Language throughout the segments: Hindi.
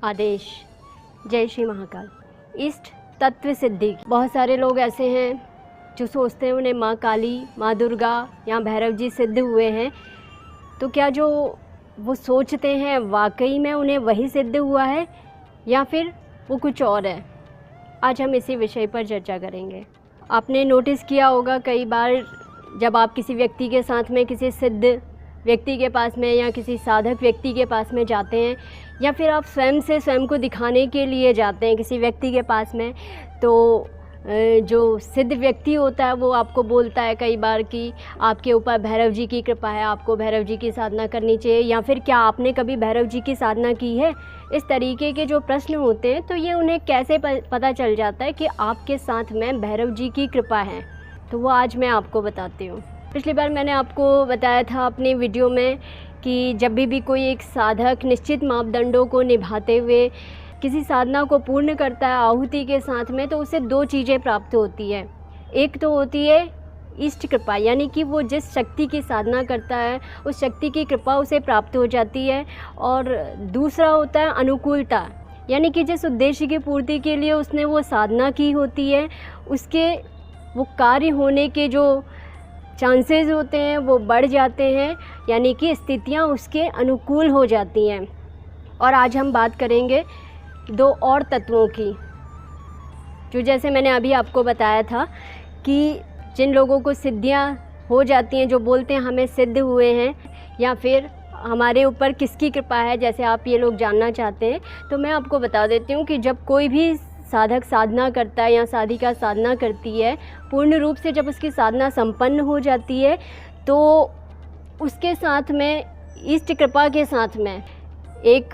आदेश। जय श्री महाकाल। इष्ट तत्व सिद्धि। बहुत सारे लोग ऐसे हैं जो सोचते हैं उन्हें माँ काली, माँ दुर्गा या भैरव जी सिद्ध हुए हैं, तो क्या जो वो सोचते हैं वाकई में उन्हें वही सिद्ध हुआ है या फिर वो कुछ और है? आज हम इसी विषय पर चर्चा करेंगे। आपने नोटिस किया होगा कई बार जब आप किसी व्यक्ति के साथ में किसी सिद्ध व्यक्ति के पास में या किसी साधक व्यक्ति के पास में जाते हैं या फिर आप स्वयं से स्वयं को दिखाने के लिए जाते हैं किसी व्यक्ति के पास में, तो जो सिद्ध व्यक्ति होता है वो आपको बोलता है कई बार कि आपके ऊपर भैरव जी की कृपा है, आपको भैरव जी की साधना करनी चाहिए, या फिर क्या आपने कभी भैरव जी की साधना की है। इस तरीके के जो प्रश्न होते हैं तो ये उन्हें कैसे पता चल जाता है कि आपके साथ में भैरव जी की कृपा है, तो वो आज मैं आपको बताती हूँ। पिछली बार मैंने आपको बताया था अपने वीडियो में कि जब भी कोई एक साधक निश्चित मापदंडों को निभाते हुए किसी साधना को पूर्ण करता है आहुति के साथ में, तो उसे दो चीज़ें प्राप्त होती है। एक तो होती है इष्ट कृपा, यानी कि वो जिस शक्ति की साधना करता है उस शक्ति की कृपा उसे प्राप्त हो जाती है, और दूसरा होता है अनुकूलता, यानी कि जिस उद्देश्य की पूर्ति के लिए उसने वो साधना की होती है उसके वो कार्य होने के जो चांसेस होते हैं वो बढ़ जाते हैं, यानी कि स्थितियाँ उसके अनुकूल हो जाती हैं। और आज हम बात करेंगे दो और तत्वों की, जो जैसे मैंने अभी आपको बताया था कि जिन लोगों को सिद्धियाँ हो जाती हैं, जो बोलते हैं हमें सिद्ध हुए हैं या फिर हमारे ऊपर किसकी कृपा है, जैसे आप ये लोग जानना चाहते हैं, तो मैं आपको बता देती हूँ कि जब कोई भी साधक साधना करता है या साधिका साधना करती है, पूर्ण रूप से जब उसकी साधना संपन्न हो जाती है तो उसके साथ में इष्ट कृपा के साथ में एक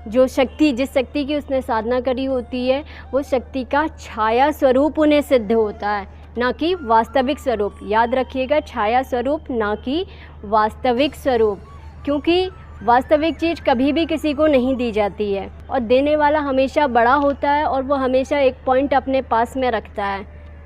जो शक्ति, जिस शक्ति की उसने साधना करी होती है वो शक्ति का छाया स्वरूप उन्हें सिद्ध होता है, ना कि वास्तविक स्वरूप। याद रखिएगा, छाया स्वरूप ना कि वास्तविक स्वरूप, क्योंकि वास्तविक चीज़ कभी भी किसी को नहीं दी जाती है और देने वाला हमेशा बड़ा होता है और वो हमेशा एक पॉइंट अपने पास में रखता है।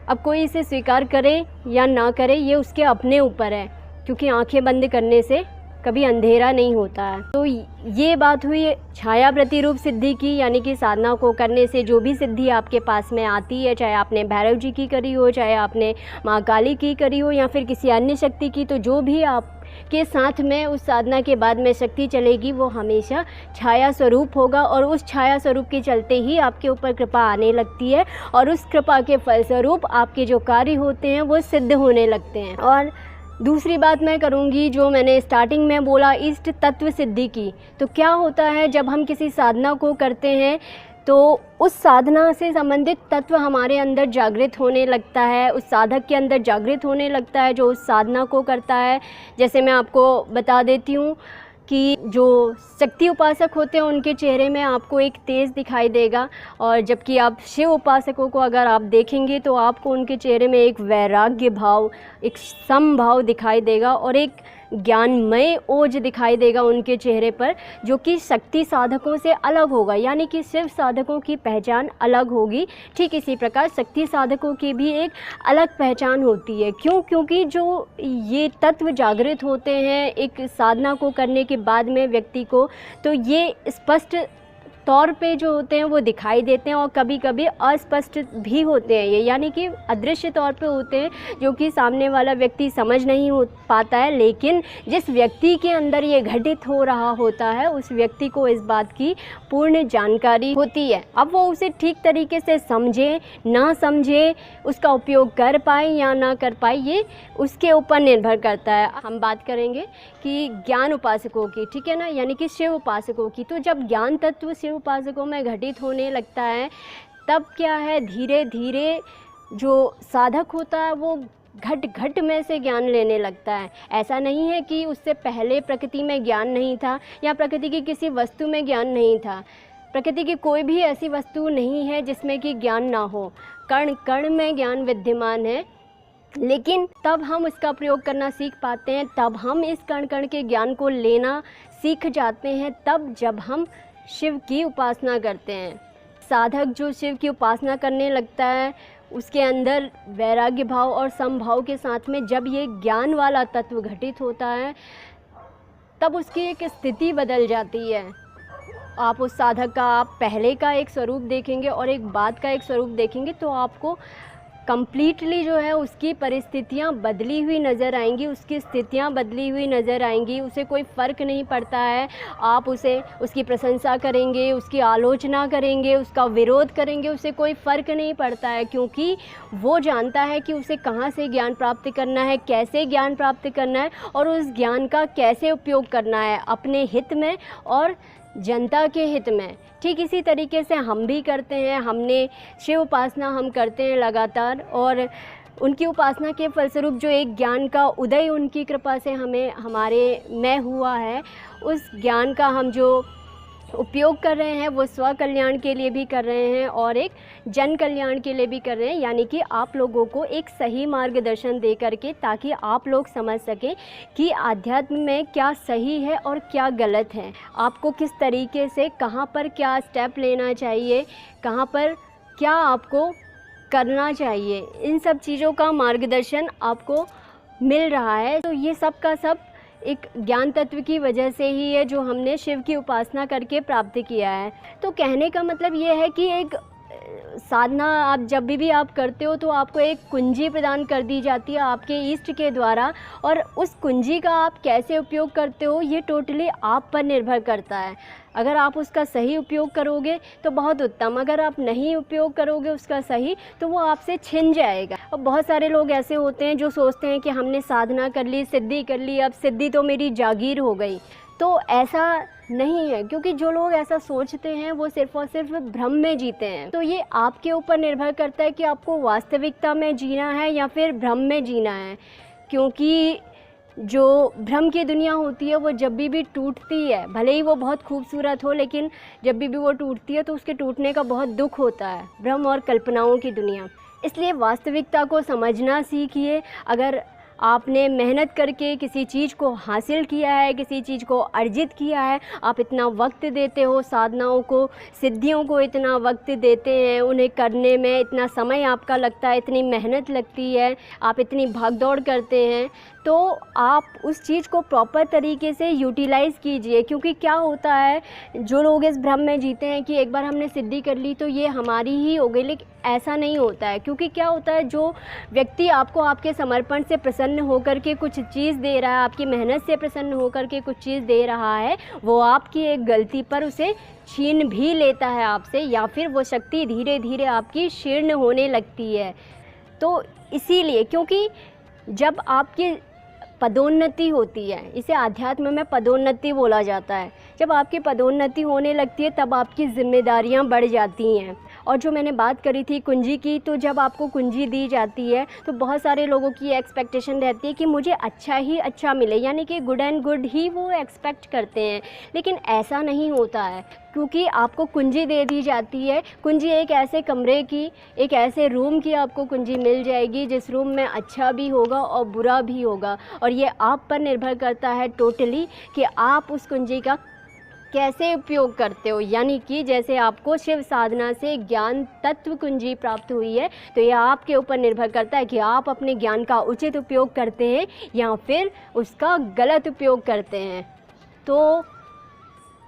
अब कोई इसे स्वीकार करे या ना करे ये उसके अपने ऊपर है, क्योंकि आंखें बंद करने से कभी अंधेरा नहीं होता है। तो ये बात हुई छाया प्रतिरूप सिद्धि की, यानी कि साधना को करने से जो भी सिद्धि आपके पास में आती है, चाहे आपने भैरव जी की करी हो, चाहे आपने माँ काली की करी हो या फिर किसी अन्य शक्ति की, तो जो भी आप के साथ में उस साधना के बाद में शक्ति चलेगी वो हमेशा छाया स्वरूप होगा, और उस छाया स्वरूप के चलते ही आपके ऊपर कृपा आने लगती है और उस कृपा के फलस्वरूप आपके जो कार्य होते हैं वो सिद्ध होने लगते हैं। और दूसरी बात मैं करूंगी, जो मैंने स्टार्टिंग में बोला इष्ट तत्व सिद्धि की, तो क्या होता है जब हम किसी साधना को करते हैं तो उस साधना से संबंधित तत्व हमारे अंदर जागृत होने लगता है, उस साधक के अंदर जागृत होने लगता है जो उस साधना को करता है। जैसे मैं आपको बता देती हूँ कि जो शक्ति उपासक होते हैं उनके चेहरे में आपको एक तेज दिखाई देगा, और जबकि आप शिव उपासकों को अगर आप देखेंगे तो आपको उनके चेहरे में एक वैराग्य भाव, एक समभाव दिखाई देगा और एक ज्ञानमय ओज दिखाई देगा उनके चेहरे पर, जो कि शक्ति साधकों से अलग होगा, यानी कि शिव साधकों की पहचान अलग होगी। ठीक इसी प्रकार शक्ति साधकों की भी एक अलग पहचान होती है। क्यों? क्योंकि जो ये तत्व जागृत होते हैं एक साधना को करने के बाद में व्यक्ति को, तो ये स्पष्ट तौर पे जो होते हैं वो दिखाई देते हैं और कभी कभी अस्पष्ट भी होते हैं ये, यानी कि अदृश्य तौर पे होते हैं, जो कि सामने वाला व्यक्ति समझ नहीं हो पाता है, लेकिन जिस व्यक्ति के अंदर ये घटित हो रहा होता है उस व्यक्ति को इस बात की पूर्ण जानकारी होती है। अब वो उसे ठीक तरीके से समझे ना समझे, उसका उपयोग कर पाए या ना कर पाए, ये उसके ऊपर निर्भर करता है। हम बात करेंगे कि ज्ञान उपासकों की, ठीक है ना, यानी कि शिव उपासकों की। तो जब ज्ञान तत्व शिव उपासकों में घटित होने लगता है तब क्या है, धीरे धीरे जो साधक होता है वो घट घट में से ज्ञान लेने लगता है। ऐसा नहीं है कि उससे पहले प्रकृति में ज्ञान नहीं था या प्रकृति की किसी वस्तु में ज्ञान नहीं था। प्रकृति की कोई भी ऐसी वस्तु नहीं है जिसमें कि ज्ञान ना हो, कण कण में ज्ञान विद्यमान है, लेकिन तब हम उसका प्रयोग करना सीख पाते हैं, तब हम इस कण कण के ज्ञान को लेना सीख जाते हैं, तब जब हम शिव की उपासना करते हैं। साधक जो शिव की उपासना करने लगता है उसके अंदर वैराग्य भाव और समभाव के साथ में जब ये ज्ञान वाला तत्व घटित होता है तब उसकी एक स्थिति बदल जाती है। आप उस साधक का आप पहले का एक स्वरूप देखेंगे और एक बाद का एक स्वरूप देखेंगे तो आपको कंप्लीटली जो है उसकी परिस्थितियाँ बदली हुई नज़र आएंगी, उसकी स्थितियाँ बदली हुई नज़र आएंगी। उसे कोई फ़र्क नहीं पड़ता है, आप उसकी प्रशंसा करेंगे, उसकी आलोचना करेंगे, उसका विरोध करेंगे, उसे कोई फ़र्क नहीं पड़ता है, क्योंकि वो जानता है कि उसे कहाँ से ज्ञान प्राप्त करना है, कैसे ज्ञान प्राप्त करना है और उस ज्ञान का कैसे उपयोग करना है अपने हित में और जनता के हित में। ठीक इसी तरीके से हम भी करते हैं। हमने शिव उपासना हम करते हैं लगातार, और उनकी उपासना के फलस्वरूप जो एक ज्ञान का उदय उनकी कृपा से हमारे में हुआ है, उस ज्ञान का हम जो उपयोग कर रहे हैं वो स्व कल्याण के लिए भी कर रहे हैं और एक जन कल्याण के लिए भी कर रहे हैं, यानी कि आप लोगों को एक सही मार्गदर्शन दे करके, ताकि आप लोग समझ सकें कि आध्यात्म में क्या सही है और क्या गलत है, आपको किस तरीके से कहाँ पर क्या स्टेप लेना चाहिए, कहाँ पर क्या आपको करना चाहिए, इन सब चीज़ों का मार्गदर्शन आपको मिल रहा है। तो ये सब का सब एक ज्ञान तत्व की वजह से ही है जो हमने शिव की उपासना करके प्राप्त किया है। तो कहने का मतलब ये है कि एक साधना आप जब भी आप करते हो तो आपको एक कुंजी प्रदान कर दी जाती है आपके इष्ट के द्वारा, और उस कुंजी का आप कैसे उपयोग करते हो ये टोटली आप पर निर्भर करता है। अगर आप उसका सही उपयोग करोगे तो बहुत उत्तम, अगर आप नहीं उपयोग करोगे उसका सही तो वो आपसे छिन जाएगा। अब बहुत सारे लोग ऐसे होते हैं जो सोचते हैं कि हमने साधना कर ली, सिद्धि कर ली, अब सिद्धि तो मेरी जागीर हो गई। तो ऐसा नहीं है, क्योंकि जो लोग ऐसा सोचते हैं वो सिर्फ़ और सिर्फ भ्रम में जीते हैं। तो ये आपके ऊपर निर्भर करता है कि आपको वास्तविकता में जीना है या फिर भ्रम में जीना है, क्योंकि जो भ्रम की दुनिया होती है वो जब भी टूटती है, भले ही वो बहुत खूबसूरत हो, लेकिन जब भी वो टूटती है तो उसके टूटने का बहुत दुख होता है, भ्रम और कल्पनाओं की दुनिया। इसलिए वास्तविकता को समझना सीखिए। अगर आपने मेहनत करके किसी चीज़ को हासिल किया है, किसी चीज़ को अर्जित किया है, आप इतना वक्त देते हो साधनाओं को, सिद्धियों को इतना वक्त देते हैं, उन्हें करने में इतना समय आपका लगता है, इतनी मेहनत लगती है, आप इतनी भागदौड़ करते हैं, तो आप उस चीज़ को प्रॉपर तरीके से यूटिलाइज़ कीजिए। क्योंकि क्या होता है, जो लोग इस भ्रम में जीते हैं कि एक बार हमने सिद्धि कर ली तो ये हमारी ही हो गई, लेकिन ऐसा नहीं होता है। क्योंकि क्या होता है, जो व्यक्ति आपको आपके समर्पण से प्रसन्न होकर के कुछ चीज़ दे रहा है, आपकी मेहनत से प्रसन्न होकर के कुछ चीज़ दे रहा है, वो आपकी एक गलती पर उसे छीन भी लेता है आपसे, या फिर वो शक्ति धीरे धीरे आपकी शीर्ण होने लगती है। तो इसीलिए, क्योंकि जब आपकी पदोन्नति होती है, इसे आध्यात्म में पदोन्नति बोला जाता है, जब आपकी पदोन्नति होने लगती है तब आपकी जिम्मेदारियां बढ़ जाती हैं। और जो मैंने बात करी थी कुंजी की, तो जब आपको कुंजी दी जाती है तो बहुत सारे लोगों की एक्सपेक्टेशन रहती है कि मुझे अच्छा ही अच्छा मिले, यानी कि गुड एंड गुड ही वो एक्सपेक्ट करते हैं, लेकिन ऐसा नहीं होता है। क्योंकि आपको कुंजी दे दी जाती है, कुंजी एक ऐसे कमरे की, एक ऐसे रूम की आपको कुंजी मिल जाएगी जिस रूम में अच्छा भी होगा और बुरा भी होगा, और ये आप पर निर्भर करता है टोटली कि आप उस कुंजी का कैसे उपयोग करते हो। यानी कि जैसे आपको शिव साधना से ज्ञान तत्व कुंजी प्राप्त हुई है, तो यह आपके ऊपर निर्भर करता है कि आप अपने ज्ञान का उचित उपयोग करते हैं या फिर उसका गलत उपयोग करते हैं। तो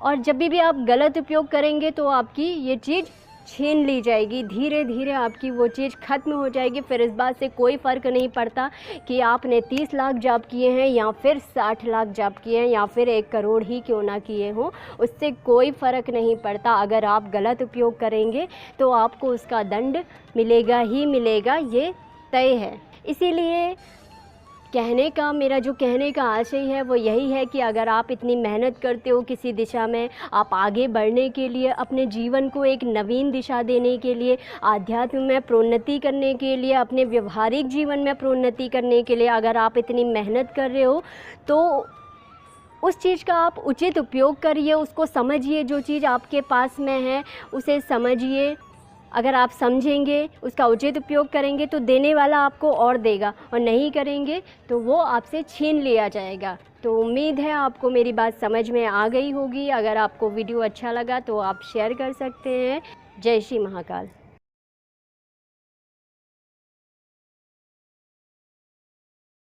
और जब भी आप गलत उपयोग करेंगे तो आपकी ये चीज़ छीन ली जाएगी, धीरे धीरे आपकी वो चीज़ ख़त्म हो जाएगी। फिर इस बात से कोई फ़र्क नहीं पड़ता कि आपने 30 लाख जाप किए हैं या फिर 60 लाख जाप किए हैं या फिर 1 करोड़ ही क्यों ना किए हों, उससे कोई फ़र्क नहीं पड़ता। अगर आप गलत उपयोग करेंगे तो आपको उसका दंड मिलेगा ही मिलेगा, ये तय है। इसीलिए मेरा जो कहने का आशय है वो यही है कि अगर आप इतनी मेहनत करते हो किसी दिशा में, आप आगे बढ़ने के लिए, अपने जीवन को एक नवीन दिशा देने के लिए, आध्यात्म में प्रोन्नति करने के लिए, अपने व्यवहारिक जीवन में प्रोन्नति करने के लिए अगर आप इतनी मेहनत कर रहे हो, तो उस चीज़ का आप उचित उपयोग करिए, उसको समझिए। जो चीज़ आपके पास में है उसे समझिए। अगर आप समझेंगे, उसका उचित उपयोग करेंगे तो देने वाला आपको और देगा, और नहीं करेंगे तो वो आपसे छीन लिया जाएगा। तो उम्मीद है आपको मेरी बात समझ में आ गई होगी। अगर आपको वीडियो अच्छा लगा तो आप शेयर कर सकते हैं। जय श्री महाकाल।